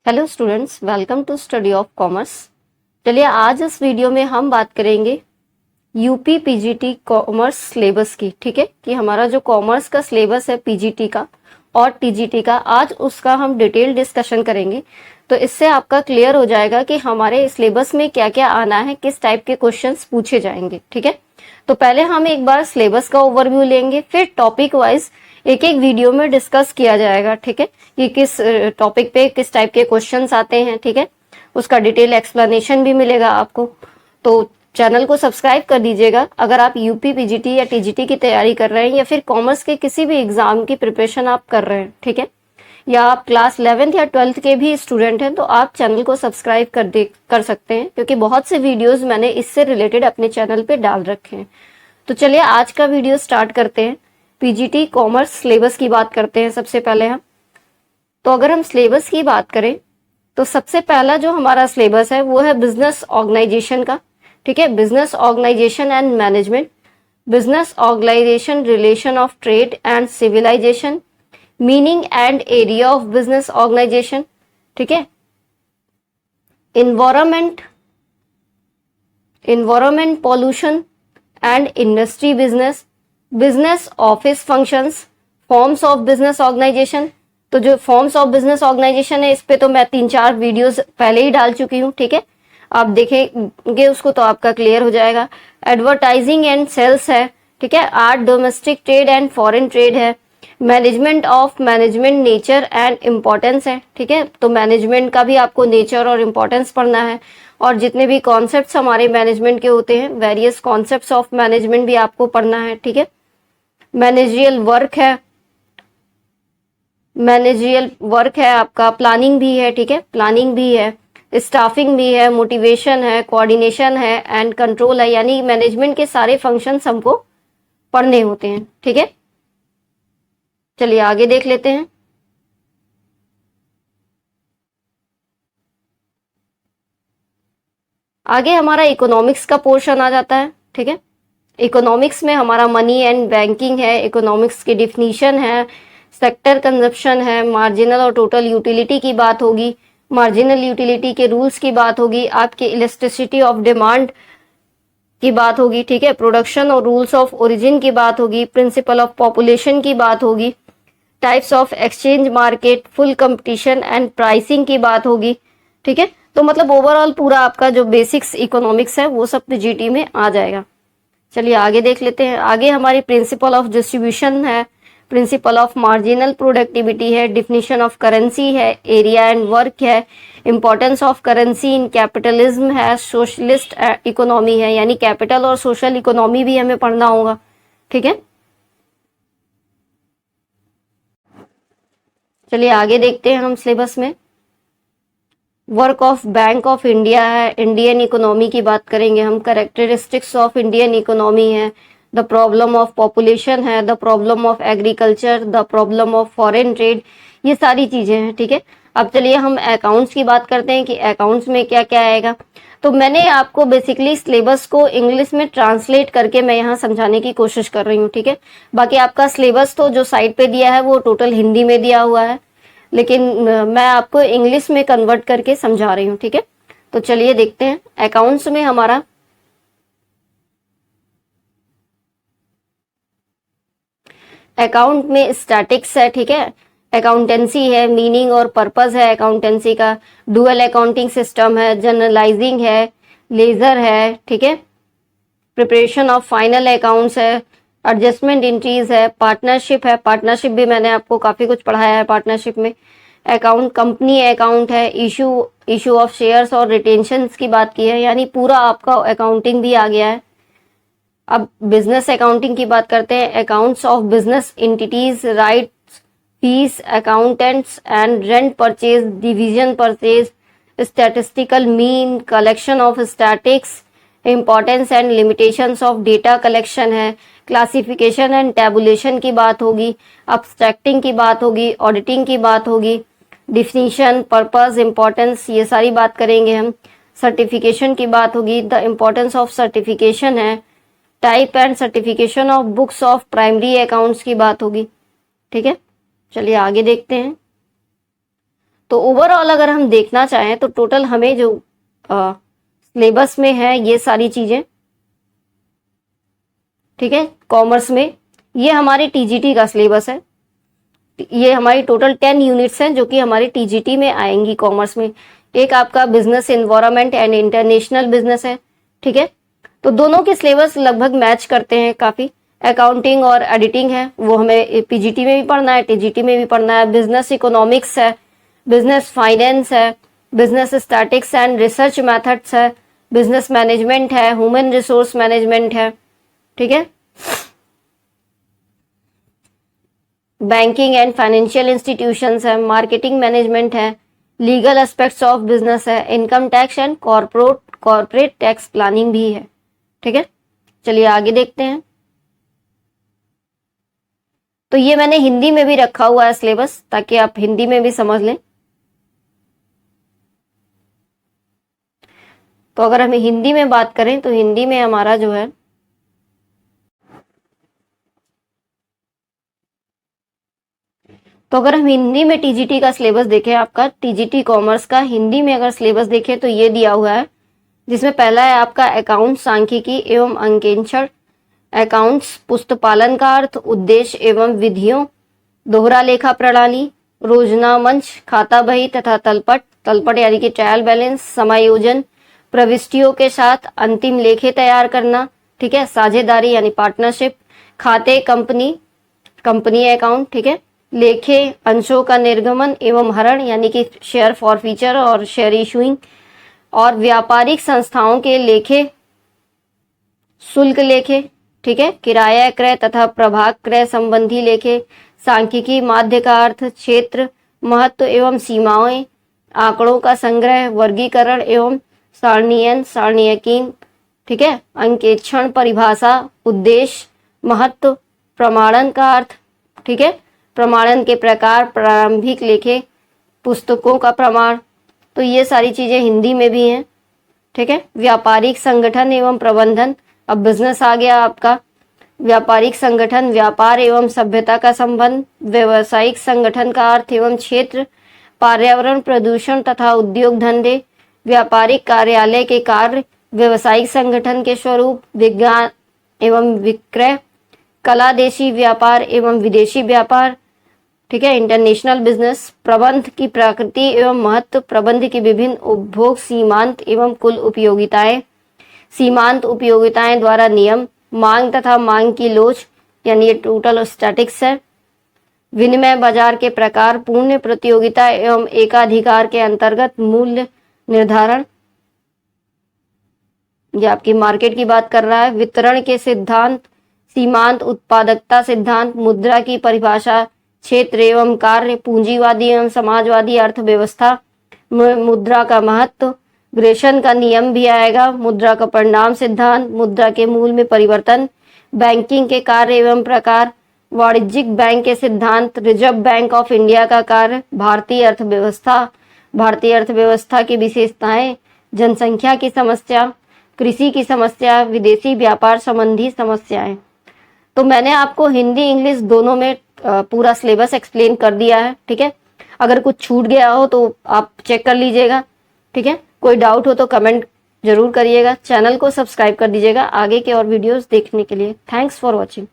Hello students, welcome to study of commerce. चलिए आज इस वीडियो में हम बात करेंगे यूपी पीजीटी कॉमर्स सिलेबस की। ठीक है कि हमारा जो कॉमर्स का सिलेबस है पीजीटी का और टीजीटी का, आज उसका हम डिटेल डिस्कशन करेंगे। तो इससे आपका क्लियर हो जाएगा कि हमारे सिलेबस में क्या क्या आना है, किस टाइप के क्वेश्चंस पूछे जाएंगे। ठीक है, तो पहले हम एक बार सिलेबस का ओवरव्यू लेंगे, फिर टॉपिक वाइज एक एक वीडियो में डिस्कस किया जाएगा। ठीक है, कि किस टॉपिक पे किस टाइप के क्वेश्चंस आते हैं। ठीक है, उसका डिटेल एक्सप्लेनेशन भी मिलेगा आपको। तो चैनल को सब्सक्राइब कर दीजिएगा अगर आप यूपी पीजीटी या टीजीटी की तैयारी कर रहे हैं या फिर कॉमर्स के किसी भी एग्जाम की प्रिपरेशन आप कर रहे हैं। ठीक है, या आप क्लास 11th या 12th के भी स्टूडेंट हैं तो आप चैनल को सब्सक्राइब कर सकते हैं, क्योंकि बहुत से वीडियोस मैंने इससे रिलेटेड अपने चैनल पे डाल रखे हैं। तो चलिए आज का वीडियो स्टार्ट करते हैं। पीजीटी कॉमर्स सिलेबस की बात करते हैं सबसे पहले हम। तो अगर हम सिलेबस की बात करें तो सबसे पहला जो हमारा सिलेबस है वो है बिजनेस ऑर्गेनाइजेशन का। ठीक है, business organisation and management, business organisation, relation of trade and civilisation, meaning and area of business organisation. ठीक है, environment pollution and industry business, business office functions, forms of business organisation. तो जो forms of business organisation है इस पे तो मैं 3-4 videos पहले ही डाल चुकी हूँ। ठीक है, आप देखेंगे उसको तो आपका क्लियर हो जाएगा। एडवर्टाइजिंग एंड सेल्स है। ठीक है, art, domestic trade and foreign trade है। Management of management, nature and importance है। ठीक है, तो मैनेजमेंट का भी आपको नेचर और इम्पोर्टेंस पढ़ना है, और जितने भी कॉन्सेप्ट्स हमारे मैनेजमेंट के होते हैं, वेरियस कॉन्सेप्ट्स ऑफ मैनेजमेंट भी आपको पढ़ना है। ठीक है, मैनेजरियल वर्क है, मैनेजरियल वर्क है आपका, प्लानिंग भी है। ठीक है, प्लानिंग भी है, स्टाफिंग भी है, मोटिवेशन है, कोऑर्डिनेशन है एंड कंट्रोल है। यानी मैनेजमेंट के सारे फंक्शंस हमको पढ़ने होते हैं। ठीक है, चलिए आगे देख लेते हैं। आगे हमारा इकोनॉमिक्स का पोर्शन आ जाता है। ठीक है, इकोनॉमिक्स में हमारा मनी एंड बैंकिंग है, इकोनॉमिक्स की डिफिनीशन है, सेक्टर कंजप्शन है, मार्जिनल और टोटल यूटिलिटी की बात होगी, मार्जिनल यूटिलिटी के रूल्स की बात होगी, आपके इलेस्टिसिटी ऑफ डिमांड की बात होगी। ठीक है, प्रोडक्शन और रूल्स ऑफ ओरिजिन की बात होगी, प्रिंसिपल ऑफ पॉपुलेशन की बात होगी, types of exchange market, full competition and pricing की बात होगी। ठीक है, तो मतलब ओवरऑल पूरा आपका जो बेसिक्स इकोनॉमिक्स है वो सब जीटी में आ जाएगा। चलिए आगे देख लेते हैं। आगे हमारी प्रिंसिपल ऑफ डिस्ट्रीब्यूशन है, प्रिंसिपल ऑफ मार्जिनल प्रोडक्टिविटी है, डिफिनीशन ऑफ करेंसी है, एरिया एंड वर्क है, importance of currency in capitalism है, सोशलिस्ट इकोनॉमी है, यानी कैपिटल और सोशल इकोनॉमी भी हमें पढ़ना होगा। ठीक है, चलिए आगे देखते हैं हम सिलेबस में। Work of bank of India है, इंडियन इकोनॉमी की बात करेंगे हम, कैरेक्टरिस्टिक्स ऑफ इंडियन इकोनॉमी है, द प्रॉब्लम ऑफ पॉपुलेशन है, the problem of agriculture, the problem of foreign trade, ये सारी चीजें हैं। ठीक है, अब चलिए हम अकाउंट्स की बात करते हैं कि अकाउंट्स में क्या क्या आएगा। तो मैंने आपको बेसिकली सिलेबस को इंग्लिश में ट्रांसलेट करके मैं यहाँ समझाने की कोशिश कर रही हूँ। ठीक है, बाकी आपका सिलेबस तो जो साइड पे दिया है वो टोटल हिंदी में दिया हुआ है, लेकिन मैं आपको इंग्लिश में कन्वर्ट करके समझा रही हूँ। ठीक है, तो चलिए देखते हैं। अकाउंट्स में हमारा अकाउंट में स्टैटिक्स है। ठीक है, अकाउंटेंसी है, मीनिंग और पर्पस है अकाउंटेंसी का, डुअल अकाउंटिंग सिस्टम है, जनरलाइजिंग है, लेजर है। ठीक है, प्रिपरेशन ऑफ फाइनल अकाउंट्स है, एडजस्टमेंट एंट्रीज है, पार्टनरशिप है, पार्टनरशिप भी मैंने आपको काफी कुछ पढ़ाया है पार्टनरशिप में, अकाउंट कंपनी अकाउंट है, इशू ऑफ शेयर्स और रिटेंशंस की बात की है, यानी पूरा आपका अकाउंटिंग भी आ गया है। अब बिजनेस अकाउंटिंग की बात करते हैं। Accounts of business entities, rights, fees, accountants and rent purchase, division purchase, statistical mean, collection of statics, importance and limitations of data collection है, क्लासिफिकेशन एंड टैबुलेशन की बात होगी, अब्स्ट्रैक्टिंग की बात होगी, ऑडिटिंग की बात होगी, डिफिनीशन, पर्पस, इंपॉर्टेंस, ये सारी बात करेंगे हम। सर्टिफिकेशन की बात होगी, द इंपॉर्टेंस ऑफ सर्टिफिकेशन है, type and certification of books of primary accounts की बात होगी। ठीक है, चलिए आगे देखते हैं। तो ओवरऑल अगर हम देखना चाहें तो टोटल हमें जो सिलेबस में है ये सारी चीजें, ठीक है, कॉमर्स में ये हमारी टीजीटी का सिलेबस है। ये हमारी टोटल 10 यूनिट्स हैं जो कि हमारी टीजीटी में आएंगी कॉमर्स में। एक आपका business environment and international business है, ठीक है। तो दोनों के सिलेबस लगभग मैच करते हैं काफी। अकाउंटिंग और एडिटिंग है वो हमें पीजीटी में भी पढ़ना है, टीजीटी में भी पढ़ना है। बिजनेस इकोनॉमिक्स है, बिजनेस फाइनेंस है, business statics and research methods है, बिजनेस मैनेजमेंट है, ह्यूमन रिसोर्स मैनेजमेंट है, ठीक है। बैंकिंग एंड फाइनेंशियल इंस्टीट्यूशंस है, मार्केटिंग मैनेजमेंट है, लीगल एस्पेक्ट्स ऑफ बिजनेस है, income tax and corporate tax planning भी है, ठीक है। चलिए आगे देखते हैं। तो ये मैंने हिंदी में भी रखा हुआ है सिलेबस, ताकि आप हिंदी में भी समझ लें। तो अगर हम हिंदी में बात करें तो हिंदी में हमारा जो है तो अगर हम हिंदी में टीजीटी का सिलेबस देखें, आपका टीजीटी कॉमर्स का हिंदी में अगर सिलेबस देखें तो ये दिया हुआ है, जिसमें पहला है आपका अकाउंट सांख्यिकी एवं अंकेक्षण, अकाउंट्स पुस्तपालन का अर्थ, उद्देश्य एवं विधियों, दोहरा लेखा प्रणाली, रोजना मंच, खाता बही तथा तलपट यानी कि ट्रायल बैलेंस, समायोजन, प्रविष्टियों के साथ अंतिम लेखे तैयार करना, ठीक है, साझेदारी यानी पार्टनरशिप, खाते कंपनी अकाउंट, ठीक है, लेखे अंशों का निर्गमन एवं हरण यानी कि शेयर फॉर फीचर और शेयर इशुइंग, और व्यापारिक संस्थाओं के लेखे, शुल्क लेखे, ठीक है, किराया क्रय तथा प्रभाग क्रय संबंधी लेखे, सांख्यिकी माध्य का अर्थ, क्षेत्र महत्व एवं सीमाएं, आंकड़ों का संग्रह, वर्गीकरण एवं सारणीयकीन, ठीक है, अंकेक्षण परिभाषा, उद्देश्य महत्व, प्रमाणन का अर्थ, ठीक है, प्रमाणन के प्रकार, प्रारंभिक लेखे, पुस्तकों का प्रमाण। तो ये सारी चीजें हिंदी में भी हैं, ठीक है। व्यापारिक संगठन एवं प्रबंधन, अब बिजनेस आ गया आपका। व्यापारिक संगठन, व्यापार एवं सभ्यता का संबंध, व्यवसायिक संगठन का अर्थ एवं क्षेत्र, पर्यावरण प्रदूषण तथा उद्योग धंधे, व्यापारिक कार्यालय के कार्य, व्यवसायिक संगठन के स्वरूप, विज्ञान एवं विक्रय, कला, देशी व्यापार एवं विदेशी व्यापार, ठीक है, इंटरनेशनल बिजनेस, प्रबंध की प्रकृति एवं महत्व, प्रबंध की विभिन्न उपभोग, सीमांत एवं कुल उपयोगिताएं, सीमांत उपयोगिताएं द्वारा नियम, मांग तथा मांग की लोच यानी ये टोटल स्टैटिक्स है, विनिमय बाजार के प्रकार, पूर्ण प्रतियोगिता एवं एकाधिकार के अंतर्गत मूल्य निर्धारण, ये आपकी मार्केट की बात कर रहा है, वितरण के सिद्धांत, सीमांत उत्पादकता सिद्धांत, मुद्रा की परिभाषा, क्षेत्र एवं कार्य, पूंजीवादी एवं समाजवादी अर्थव्यवस्था, मुद्रा का महत्व, ग्रेशन का नियम भी आएगा, मुद्रा का परिणाम सिद्धांत, मुद्रा के मूल में परिवर्तन, बैंकिंग के कार्य एवं प्रकार, वाणिज्यिक बैंक के सिद्धांत, रिजर्व बैंक ऑफ इंडिया का कार्य, भारतीय अर्थव्यवस्था की विशेषताएं, जनसंख्या की समस्या, कृषि की समस्या, विदेशी व्यापार संबंधी समस्याएं। तो मैंने आपको हिंदी इंग्लिश दोनों में पूरा सिलेबस एक्सप्लेन कर दिया है, ठीक है। अगर कुछ छूट गया हो तो आप चेक कर लीजिएगा, ठीक है। कोई डाउट हो तो कमेंट जरूर करिएगा, चैनल को सब्सक्राइब कर दीजिएगा आगे के और वीडियोस देखने के लिए। Thanks for watching.